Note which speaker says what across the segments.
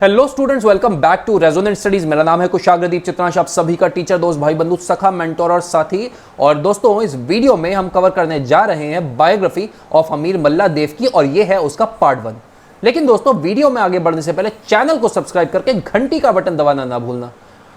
Speaker 1: Hello students, welcome back to Resonant Studies. मेरा नाम है कुशाग्रदीप चित्रांश, आप सभी का टीचर, दोस्त, भाई, बंधु, सखा, मेंटोर और साथी। और दोस्तों, इस वीडियो में हम कवर करने जा रहे हैं बायोग्राफी ऑफ अमीर मल्ला देव की, और ये है उसका पार्ट 1। लेकिन दोस्तों, वीडियो में आगे बढ़ने से पहले चैनल को सब्सक्राइब करके घंटी का बटन दबाना ना भूलना।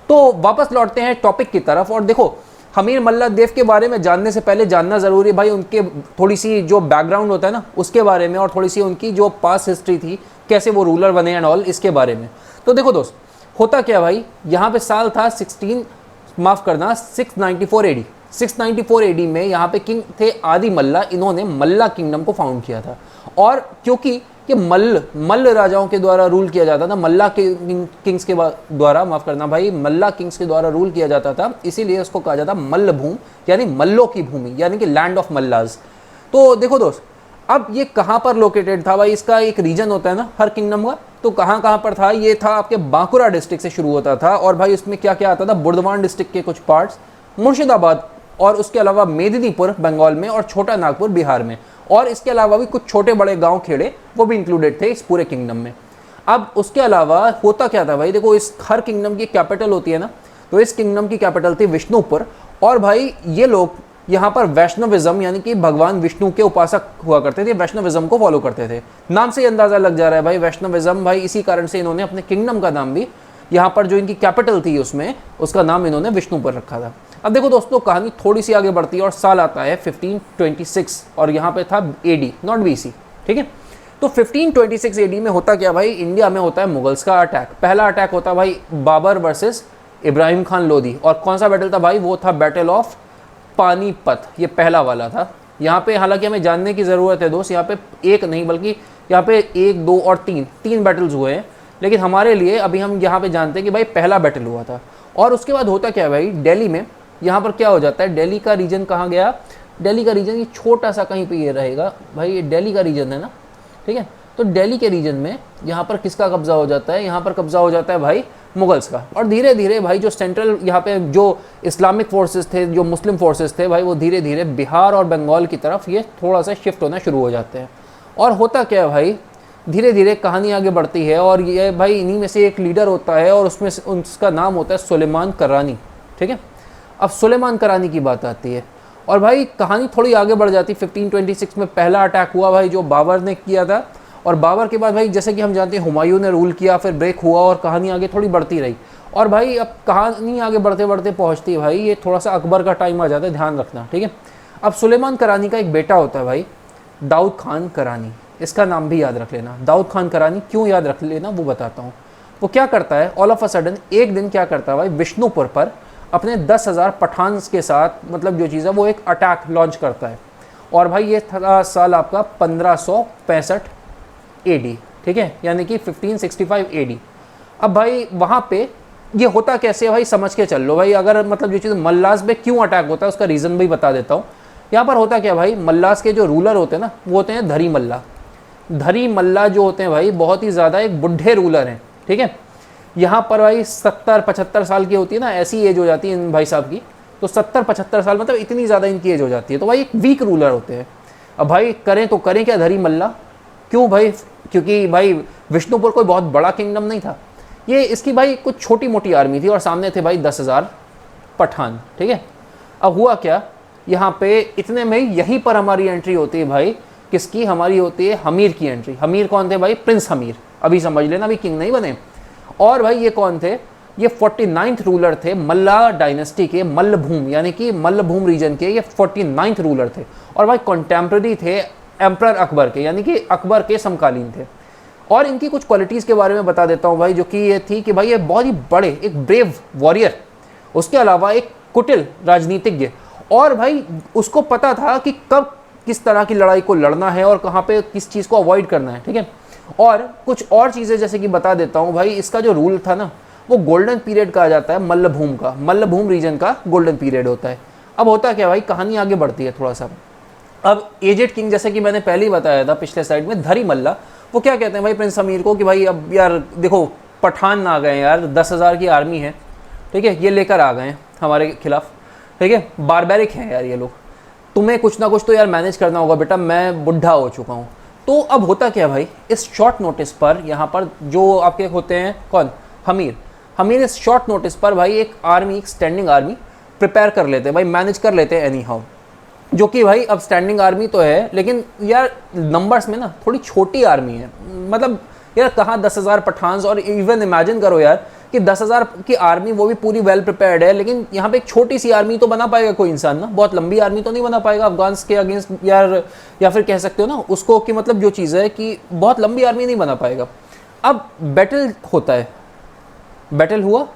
Speaker 1: तो वापस लौटते हैं टॉपिक की तरफ। और देखो, अमीर मल्ला देव के बारे में जानने से पहले जानना जरूरी है भाई उनके थोड़ी सी जो बैकग्राउंड होता है ना उसके बारे में, और थोड़ी सी उनकी जो पास्ट हिस्ट्री थी, कैसे वो रूलर बने एंड ऑल, इसके बारे में। तो देखो दोस्त, होता क्या भाई, यहाँ पे साल था 694 एडी। 694 एडी में यहाँ पे किंग थे आदि मल्ला। इन्होंने मल्ला किंगडम को फाउंड किया था। और क्योंकि ये मल्ल राजाओं के द्वारा रूल किया जाता था, मल्ला किंग्स के द्वारा, माफ करना भाई, मल्ला किंग्स के द्वारा रूल किया जाता था, इसीलिए उसको कहा जाता मल्ल भूमि, यानी मल्लों की भूमि, यानी कि लैंड ऑफ मल्लाज। तो देखो दोस्त, अब ये कहाँ पर लोकेटेड था भाई, इसका एक रीजन होता है ना हर किंगडम का। तो कहाँ कहाँ पर था, ये था आपके बांकुरा डिस्ट्रिक्ट से शुरू होता था। और भाई इसमें क्या क्या आता था, बुर्दवान डिस्ट्रिक्ट के कुछ पार्ट्स, मुर्शिदाबाद, और उसके अलावा मेदिनीपुर बंगाल में, और छोटा नागपुर बिहार में, और इसके अलावा भी कुछ छोटे बड़े गांव खेड़े वो भी इंक्लूडेड थे इस पूरे किंगडम में। अब उसके अलावा होता क्या था भाई, देखो, इस हर किंगडम की कैपिटल होती है ना, तो इस किंगडम की कैपिटल थी विष्णुपुर। और भाई ये लोग यहाँ पर वैष्णविज्म, यानी कि भगवान विष्णु के उपासक हुआ करते थे, वैष्णविज्म को फॉलो करते थे। नाम से ही अंदाजा लग जा रहा है भाई, वैष्णविज्म भाई, इसी कारण से इन्होंने अपने किंगडम का नाम भी, यहाँ पर जो इनकी कैपिटल थी उसमें, उसका नाम इन्होंने विष्णुपुर रखा था। अब देखो दोस्तों, कहानी थोड़ी सी आगे बढ़ती है और साल आता है 1526, और यहाँ पे था एडी, नॉट बीसी, ठीक है। तो 1526 एडी में होता क्या भाई, इंडिया में होता है मुगल्स का अटैक। पहला अटैक होता है भाई बाबर वर्सेस इब्राहिम खान लोधी। और कौन सा बैटल था भाई, वो था बैटल ऑफ पानीपत, ये पहला वाला था। यहाँ पे हालांकि हमें जानने की ज़रूरत है दोस्त, यहाँ पे एक नहीं बल्कि यहाँ पे 1, 2 और 3 बैटल्स हुए हैं। लेकिन हमारे लिए अभी हम यहाँ पे जानते हैं कि भाई पहला बैटल हुआ था। और उसके बाद होता क्या है भाई, दिल्ली में यहाँ पर क्या हो जाता है, दिल्ली का रीजन कहाँ गया, दिल्ली का रीजन ये छोटा सा कहीं पे ये रहेगा भाई, ये दिल्ली का रीजन है ना, ठीक है। तो दिल्ली के रीजन में यहाँ पर किसका कब्जा हो जाता है, यहाँ पर कब्जा हो जाता है भाई मुगल्स का। और धीरे धीरे भाई जो सेंट्रल यहाँ पे जो इस्लामिक फोर्सेस थे, जो मुस्लिम फोर्सेस थे भाई, वो धीरे धीरे बिहार और बंगाल की तरफ ये थोड़ा सा शिफ्ट होना शुरू हो जाते हैं। और होता क्या है भाई, धीरे धीरे कहानी आगे बढ़ती है, और ये भाई इन्हीं में से एक लीडर होता है, और उसमें उसका नाम होता है सुलेमान करानी, ठीक है। अब सुलेमान करानी की बात आती है, और भाई कहानी थोड़ी आगे बढ़ जाती है। 1526 में पहला अटैक हुआ भाई, जो बाबर ने किया था। और बाबर के बाद भाई जैसे कि हम जानते हैं हुमायूं ने रूल किया, फिर ब्रेक हुआ, और कहानी आगे थोड़ी बढ़ती रही। और भाई अब कहानी आगे बढ़ते बढ़ते पहुंचती है भाई, ये थोड़ा सा अकबर का टाइम आ जाता है, ध्यान रखना, ठीक है। अब सुलेमान करानी का एक बेटा होता है भाई, दाऊद खान करानी। इसका नाम भी याद रख लेना, दाऊद खान करानी। क्यों याद रख लेना वो बताता हूँ। वो क्या करता है, ऑल ऑफ अ सडन एक दिन क्या करता है भाई, विष्णुपुर पर अपने 10,000 पठान के साथ, मतलब जो चीज़ है वो एक अटैक लॉन्च करता है। और भाई ये था साल आपका 1565 एडी, ठीक है, यानी कि 1565 एडी। अब भाई वहाँ पे ये होता कैसे है भाई, समझ के चल लो भाई। अगर मतलब जो चीज़ मल्लास पे क्यों अटैक होता है उसका रीज़न भी बता देता हूँ। यहाँ पर होता क्या भाई, मल्लास के जो रूलर होते हैं ना, वो होते हैं धरी मल्ला। धरी मल्ला जो होते हैं भाई, बहुत ही ज़्यादा एक बुढ़े रूलर हैं, ठीक है। यहाँ पर भाई 70-75 साल की होती है ना, ऐसी एज हो जाती है इन भाई साहब की। तो 70-75 साल मतलब इतनी ज़्यादा इनकी एज हो जाती है, तो भाई एक वीक रूलर होते हैं। अब भाई करें तो करें क्या धरी मल्ला, क्यों भाई, क्योंकि भाई विष्णुपुर कोई बहुत बड़ा किंगडम नहीं था, ये इसकी भाई कुछ छोटी मोटी आर्मी थी, और सामने थे भाई 10,000 पठान, ठीक है। अब हुआ क्या, यहाँ पे इतने में यहीं पर हमारी एंट्री होती है भाई, किसकी, हमारी होती है हमीर की एंट्री। हमीर कौन थे भाई, प्रिंस हमीर, अभी समझ लेना, अभी किंग नहीं बने। और भाई ये कौन थे, ये 49th रूलर थे मल्ला डायनेस्टी के, मल्लभूम यानी कि मल्लभूम रीजन के ये 49th रूलर थे। और भाई कॉन्टेम्प्रेरी थे एम्परर अकबर के, यानी कि अकबर के समकालीन थे। और इनकी कुछ क्वालिटीज़ के बारे में बता देता हूँ भाई, जो कि ये थी कि भाई ये बहुत ही बड़े एक ब्रेव वॉरियर, उसके अलावा एक कुटिल राजनीतिज्ञ, और भाई उसको पता था कि कब किस तरह की लड़ाई को लड़ना है और कहाँ पे किस चीज़ को अवॉइड करना है, ठीक है। और कुछ और चीज़ें जैसे कि बता देता हूँ भाई, इसका जो रूल था ना, वो गोल्डन पीरियड कहा जाता है मल्लभूम का, मल्लभूम रीजन का गोल्डन पीरियड होता है। अब होता क्या भाई, कहानी आगे बढ़ती है थोड़ा सा। अब एजेड किंग, जैसे कि मैंने पहले ही बताया था पिछले साइड में, धरी मल्ला, वो क्या कहते हैं भाई प्रिंस अमीर को कि भाई अब यार देखो, पठान आ गए यार, 10,000 की आर्मी है, ठीक है, ये लेकर आ गए हैं हमारे खिलाफ, ठीक है, बारबैरिक हैं यार ये लोग, तुम्हें कुछ ना कुछ तो यार मैनेज करना होगा बेटा, मैं बुढ़ा हो चुका हूँ। तो अब होता क्या भाई, इस शॉर्ट नोटिस पर यहाँ पर जो आपके होते हैं कौन, हमीर इस शॉर्ट नोटिस पर भाई एक आर्मी, एक स्टैंडिंग आर्मी प्रिपेयर कर लेते हैं भाई, मैनेज कर लेते हैं एनी हाउ। जो कि भाई अब स्टैंडिंग आर्मी तो है, लेकिन यार नंबर्स में ना थोड़ी छोटी आर्मी है। मतलब यार कहाँ 10,000 पठान्स, और इवन इमेजिन करो यार कि 10,000 की आर्मी, वो भी पूरी वेल प्रिपेयर्ड है, लेकिन यहाँ पे एक छोटी सी आर्मी तो बना पाएगा कोई इंसान ना, बहुत लंबी आर्मी तो नहीं बना पाएगा अफगान्स के अगेंस्ट यार, या फिर कह सकते हो ना उसको कि मतलब जो चीज़ है कि बहुत लंबी आर्मी नहीं बना पाएगा। अब बैटल होता है, बैटल हुआ,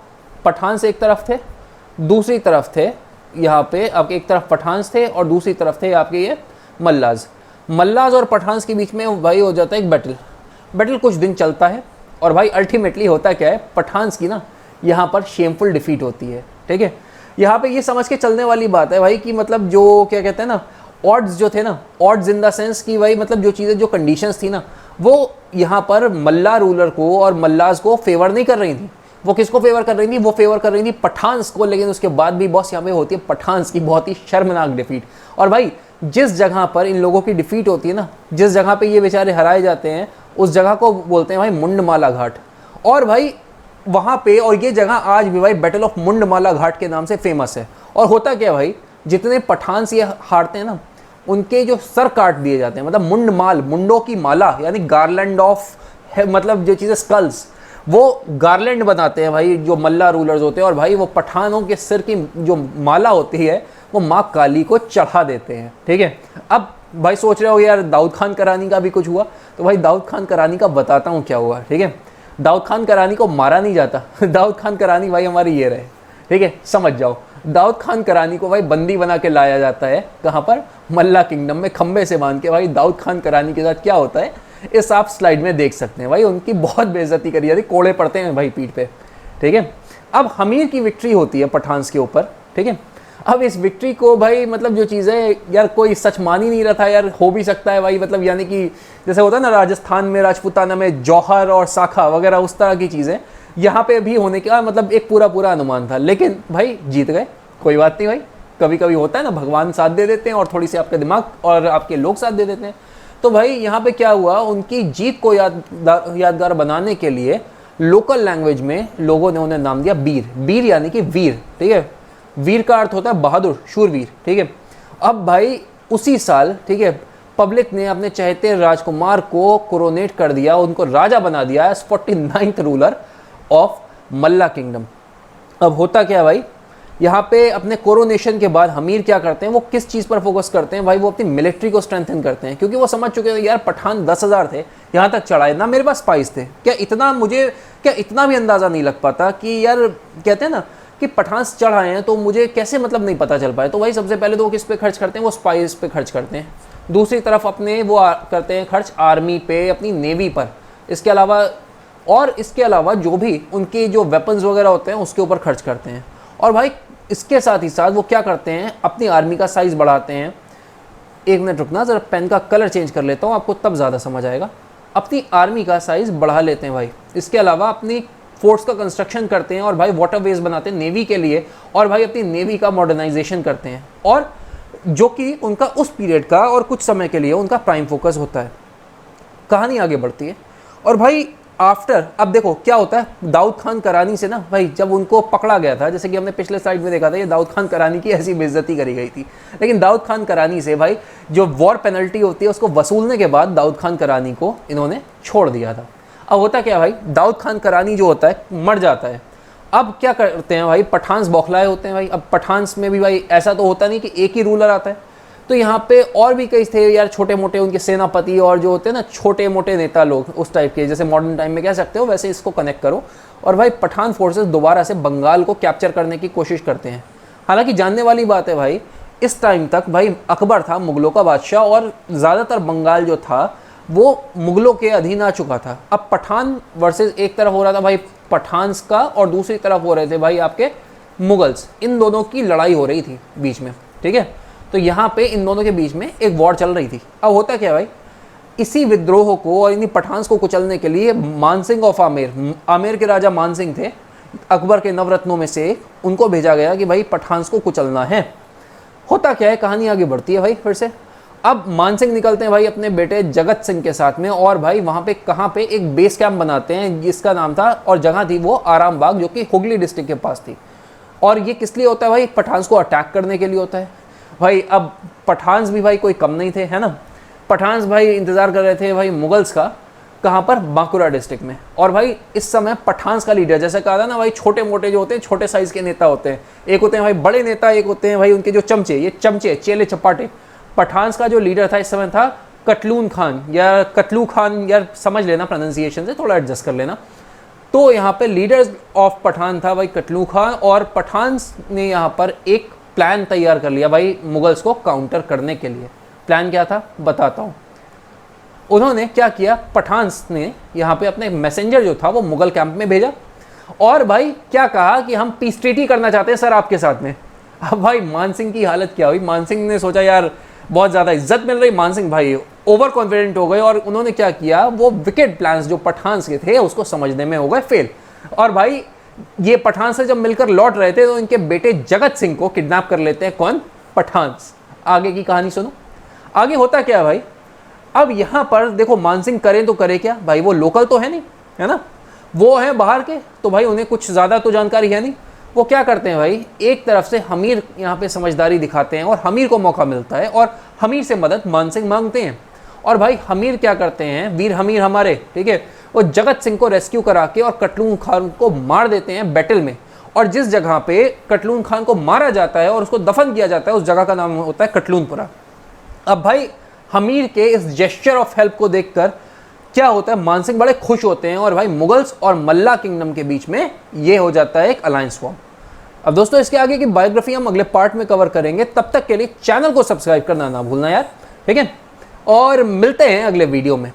Speaker 1: पठान से एक तरफ थे, दूसरी तरफ थे यहाँ पे आपके, एक तरफ पठान्स थे और दूसरी तरफ थे आपके ये मल्लाज और पठान्स के बीच में भाई हो जाता है एक बैटल कुछ दिन चलता है, और भाई अल्टीमेटली होता क्या है, पठान्स की ना यहाँ पर शेमफुल डिफीट होती है। ठीक है, यहाँ पे ये समझ के चलने वाली बात है भाई कि मतलब जो क्या कहते हैं ना, ऑड्स जो थे ना, ऑड्स इन द सेंस कि भाई मतलब जो चीज़ें, जो कंडीशंस थी ना, वो यहाँ पर मल्ला रूलर को और मल्लाज को फेवर नहीं कर रही थी। वो किसको फेवर कर रही थी, वो फेवर कर रही थी पठान्स को। लेकिन उसके बाद भी बॉस यहाँ पे होती है पठान्स की बहुत ही शर्मनाक डिफीट। और भाई जिस जगह पर इन लोगों की डिफीट होती है ना, जिस जगह पे ये बेचारे हराए जाते हैं, उस जगह को बोलते हैं भाई मुंडमाला घाट। और भाई वहाँ पे, और ये जगह आज भी भाई बैटल ऑफ मुंडमाला घाट के नाम से फेमस है। और होता क्या भाई, जितने पठान्स ये हारते हैं ना, उनके जो सर काट दिए जाते हैं, मतलब मुंडों की माला, यानी गार्लैंड ऑफ मतलब जो चीज़ें स्कल्स, वो गार्लैंड बनाते हैं भाई जो मल्ला रूलर्स होते हैं। और भाई वो पठानों के सिर की जो माला होती है वो माँ काली को चढ़ा देते हैं। ठीक है, अब भाई सोच रहे हो यार दाऊद खान करानी का भी कुछ हुआ, तो भाई दाऊद खान करानी का बताता हूँ क्या हुआ। ठीक है, दाऊद खान करानी को मारा नहीं जाता दाऊद खान करानी भाई हमारे ये रहे। ठीक है, समझ जाओ, दाऊद खान करानी को भाई बंदी बना के लाया जाता है। कहाँ पर, मल्ला किंगडम में, खंबे से बांध के। भाई दाऊद खान करानी के साथ क्या होता है इस आप स्लाइड में देख सकते हैं। भाई उनकी बहुत बेइज्जती करी जाती, कोड़े पड़ते हैं भाई पीठ पे। ठीक है, अब हमीर की विक्ट्री होती है पठान्स के ऊपर। ठीक है, अब इस विक्ट्री को भाई मतलब जो चीज़ है यार, कोई सच मान ही नहीं रहा था यार, हो भी सकता है भाई, मतलब यानी कि जैसे होता है ना राजस्थान में, राजपूताना में जौहर और साखा वगैरह, उस तरह की चीज़ें यहाँ पे भी होने का मतलब एक पूरा अनुमान था। लेकिन भाई जीत गए, कोई बात नहीं भाई, कभी कभी होता है ना, भगवान साथ दे देते हैं और थोड़ी सी आपका दिमाग और आपके लोग साथ दे देते हैं। तो भाई यहाँ पे क्या हुआ, उनकी जीत को यादगार बनाने के लिए लोकल लैंग्वेज में लोगों ने उन्हें नाम दिया बीर यानी कि वीर। ठीक है, वीर का अर्थ होता है बहादुर, शूरवीर। ठीक है, अब भाई उसी साल, ठीक है, पब्लिक ने अपने चहेते राजकुमार को कोरोनेट कर दिया, उनको राजा बना दिया as 49th ruler of Malla kingdom. अब होता क्या भाई, यहाँ पे अपने कोरोनेशन के बाद हमीर क्या करते हैं, वो किस चीज़ पर फोकस करते हैं भाई, वो अपनी मिलिट्री को स्ट्रेंथन करते हैं। क्योंकि वो समझ चुके हैं यार पठान 10,000 थे, यहाँ तक चढ़ाए ना, मेरे पास स्पाइस थे, क्या इतना भी अंदाज़ा नहीं लग पाता कि यार कहते हैं ना कि पठान चढ़ आए हैं, तो मुझे कैसे मतलब नहीं पता चल पाए। तो भाई सबसे पहले तो वो किस पे खर्च करते हैं, वो स्पाइस पे खर्च करते हैं। दूसरी तरफ अपने वो करते हैं खर्च आर्मी पे, अपनी नेवी पर। इसके अलावा जो भी उनके जो वेपन्स वगैरह होते हैं उसके ऊपर खर्च करते हैं। और भाई इसके साथ ही साथ वो क्या करते हैं, अपनी आर्मी का साइज़ बढ़ाते हैं। एक मिनट रुकना, ज़रा पेन का कलर चेंज कर लेता हूँ, आपको तब ज़्यादा समझ आएगा। अपनी आर्मी का साइज़ बढ़ा लेते हैं भाई। इसके अलावा अपनी फोर्स का कंस्ट्रक्शन करते हैं और भाई वाटरवेज बनाते हैं नेवी के लिए, और भाई अपनी नेवी का मॉडर्नाइजेशन करते हैं, और जो कि उनका उस पीरियड का और कुछ समय के लिए उनका प्राइम फोकस होता है। कहानी आगे बढ़ती है, और भाई आफ्टर, अब देखो क्या होता है, दाऊद खान करानी से ना भाई जब उनको पकड़ा गया था, जैसे कि हमने पिछले स्लाइड में देखा था, ये दाऊद खान करानी की ऐसी बेइज्जती करी गई थी। लेकिन दाऊद खान करानी से भाई जो वॉर पेनल्टी होती है उसको वसूलने के बाद दाऊद खान करानी को इन्होंने छोड़ दिया था। अब होता क्या भाई, दाऊद खान करानी जो होता है मर जाता है। अब क्या करते हैं भाई, पठान्स बौखलाए होते हैं भाई। अब पठान्स में भी भाई ऐसा तो होता नहीं कि एक ही रूलर आता है, तो यहाँ पे और भी कई थे यार छोटे मोटे उनके सेनापति और जो होते हैं ना छोटे मोटे नेता लोग उस टाइप के, जैसे मॉडर्न टाइम में कह सकते हो, वैसे इसको कनेक्ट करो। और भाई पठान फोर्सेस दोबारा से बंगाल को कैप्चर करने की कोशिश करते हैं। हालांकि जानने वाली बात है भाई, इस टाइम तक भाई अकबर था मुगलों का बादशाह, और ज़्यादातर बंगाल जो था वो मुगलों के अधीन आ चुका था। अब पठान वर्सेस एक तरफ हो रहा था भाई पठान्स का, और दूसरी तरफ हो रहे थे भाई आपके मुगल्स। इन दोनों की लड़ाई हो रही थी बीच में। ठीक है, तो यहाँ पे इन दोनों के बीच में एक वॉर चल रही थी। अब होता क्या भाई, इसी विद्रोह को और इन्हीं पठान्स को कुचलने के लिए मानसिंह ऑफ आमेर के राजा मानसिंह थे, अकबर के नवरत्नों में से एक, उनको भेजा गया कि भाई पठान्स को कुचलना है। होता क्या है, कहानी आगे बढ़ती है भाई फिर से। अब मान सिंह निकलते हैं भाई अपने बेटे जगत सिंह के साथ में, और भाई वहाँ पे कहाँ पे एक बेस कैंप बनाते हैं जिसका नाम था, और जगह थी वो आराम बाग, जो कि हुगली डिस्ट्रिक्ट के पास थी। और ये किस लिए होता है भाई? पठान्स को अटैक करने के लिए होता है भाई। अब पठान्स भी भाई कोई कम नहीं थे, है ना। पठान्स भाई इंतज़ार कर रहे थे भाई मुगल्स का, कहाँ पर? बांकुरा डिस्ट्रिक्ट में। और भाई इस समय पठान्स का लीडर, जैसे कहा था ना भाई, छोटे मोटे जो होते हैं, छोटे साइज़ के नेता होते हैं, एक होते हैं भाई बड़े नेता, एक होते हैं भाई उनके जो चमचे, ये चमचे चेले चपाटे। पठान्स का जो लीडर था इस समय था कटलून खान या कटलू खान, यार समझ लेना प्रोनाउंसिएशन से, थोड़ा एडजस्ट कर लेना। तो यहाँ पे लीडर्स ऑफ पठान था भाई कटलू खान, और पठान्स ने यहाँ पर एक प्लान तैयार कर लिया भाई मुगल्स को काउंटर करने के लिए। प्लान क्या था बताता हूँ। उन्होंने क्या किया, पठान्स ने यहाँ पे अपने मैसेंजर जो था वो मुगल कैंप में भेजा, और भाई क्या कहा कि हम पीस ट्रीटी करना चाहते हैं सर आपके साथ में। अब भाई मान सिंह की हालत क्या हुई? मान सिंह ने सोचा यार बहुत ज़्यादा इज्जत मिल रही, मान सिंह भाई ओवर कॉन्फिडेंट हो गए, और उन्होंने क्या किया, वो विकेट प्लान्स जो पठान्स के थे उसको समझने में हो गए फेल। और भाई ये पठान से जब मिलकर लौट रहे थे तो इनके बेटे जगत सिंह को किडनैप कर लेते हैं। कौन? पठान्स। आगे की कहानी सुनो। आगे होता क्या है भाई, अब यहाँ पर देखो मान सिंह करें तो करे क्या भाई, वो लोकल तो है नहीं, है ना, वो है बाहर के, तो भाई उन्हें कुछ ज़्यादा तो जानकारी है नहीं। वो क्या करते हैं भाई, एक तरफ से हमीर यहाँ पे समझदारी दिखाते हैं, और हमीर को मौका मिलता है, और हमीर से मदद मान सिंह मांगते हैं। और भाई हमीर क्या करते हैं, वीर हमीर हमारे, ठीक है, वो जगत सिंह को रेस्क्यू करा के और कटलून खान को मार देते हैं बैटल में। और जिस जगह पे कटलून खान को मारा जाता है और उसको दफन किया जाता है, उस जगह का नाम होता है कटलूनपुरा। अब भाई हमीर के इस जेस्चर ऑफ हेल्प को देखकर क्या होता है, मान सिंह बड़े खुश होते हैं, और भाई मुगल्स और मल्ला किंगडम के बीच में ये हो जाता है एक अलायंस फॉर्म। अब दोस्तों इसके आगे की बायोग्राफी हम अगले पार्ट में कवर करेंगे, तब तक के लिए चैनल को सब्सक्राइब करना ना भूलना यार, ठीक है, और मिलते हैं अगले वीडियो में।